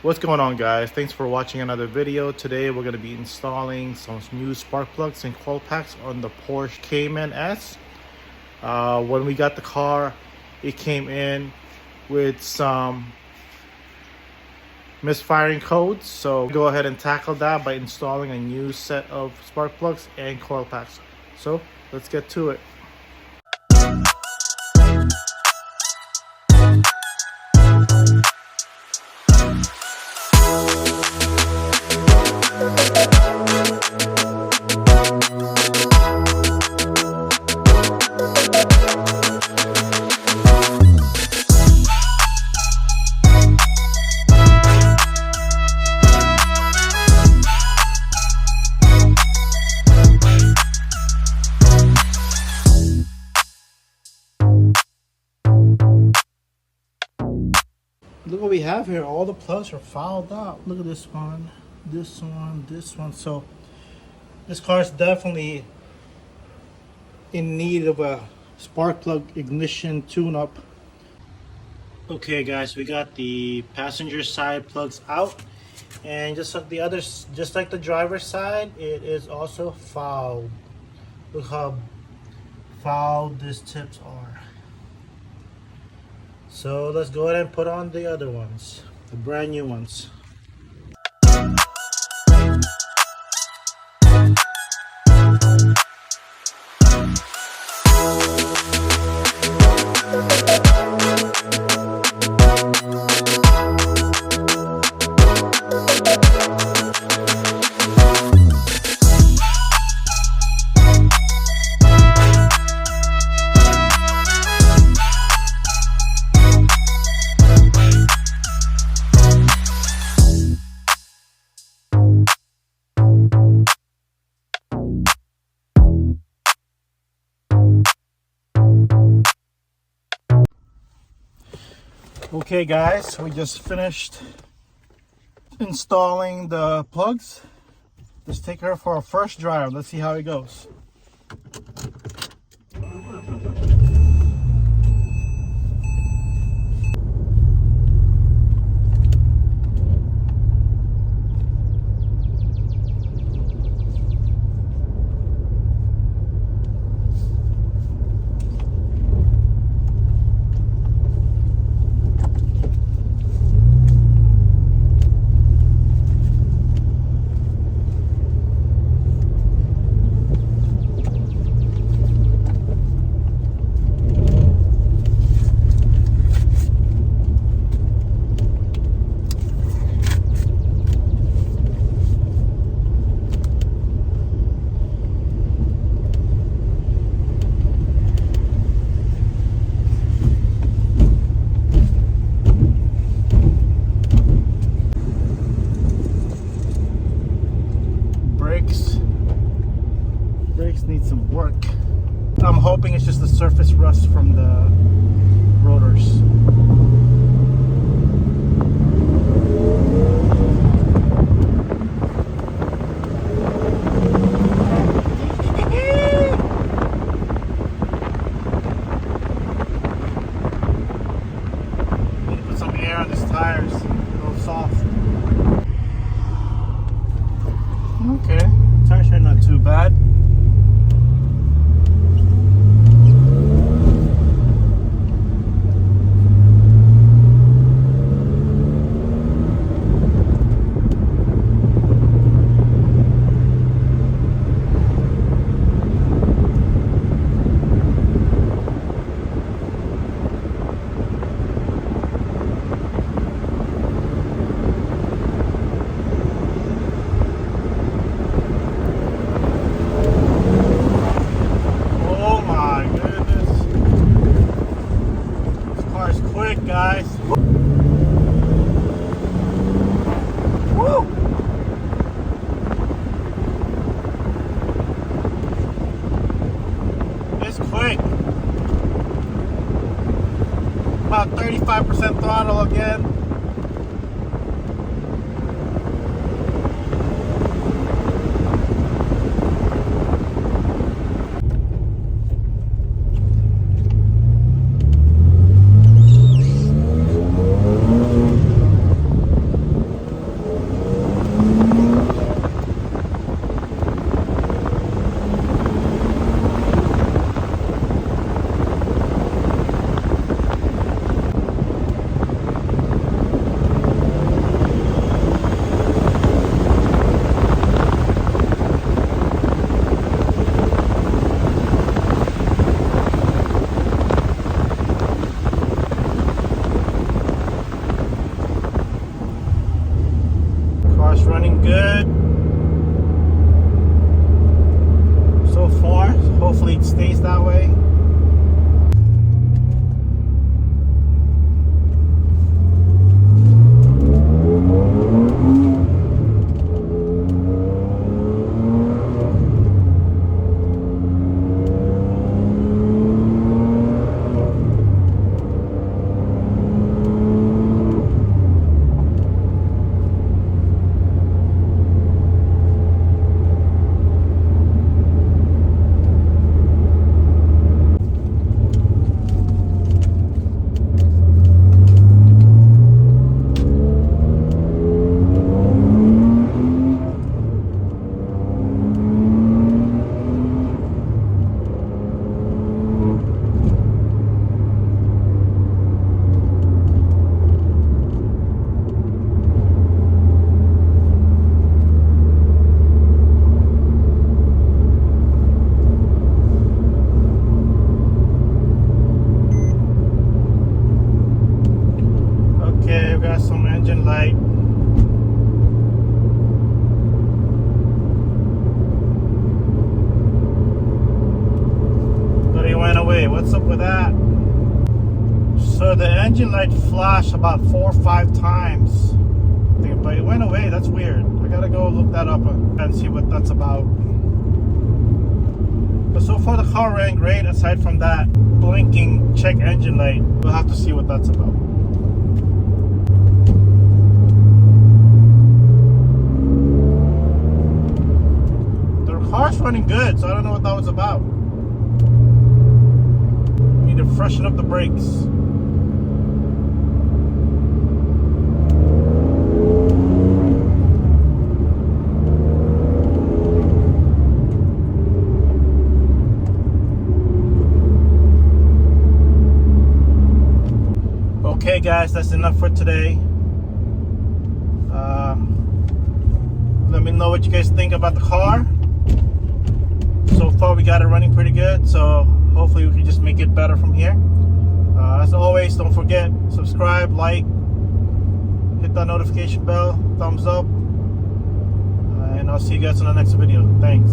What's going on, guys? Thanks for watching another video. Today we're going to be installing some new spark plugs and coil packs on the Porsche Cayman S. When we got the car, it came in with some misfiring codes, so go ahead and tackle that by installing a new set of spark plugs and coil packs. So let's get to it. Look what we have here. All the plugs are fouled up. Look at this one, this one, this one. So this car is definitely in need of a spark plug ignition tune-up. Okay guys, we got the passenger side plugs out, and just like the others, just like the driver's side, it is also fouled. Look how fouled these tips are. So let's go ahead and put on the other ones, the brand new ones. Okay guys, we just finished installing the plugs. Let's take her for a first drive. Let's see how it goes. Brakes need some work. I'm hoping it's just the surface rust from the rotors. Need to put some air on these tires. They're a little soft. Okay, tires are not too bad. running good so far. Hopefully it stays that way. Some engine light. But it went away. What's up with that? So the engine light flashed about 4 or 5 times. But it went away. That's weird. I gotta go look that up and see what that's about. But so far the car ran great aside from that blinking check engine light. We'll have to see what that's about. Car's running good, so I don't know what that was about. Need to freshen up the brakes. Okay guys, that's enough for today. Let me know what you guys think about the car. So far we got it running pretty good, so hopefully we can just make it better from here. As always, don't forget, subscribe, like, hit that notification bell, thumbs up, and I'll see you guys in the next video. Thanks.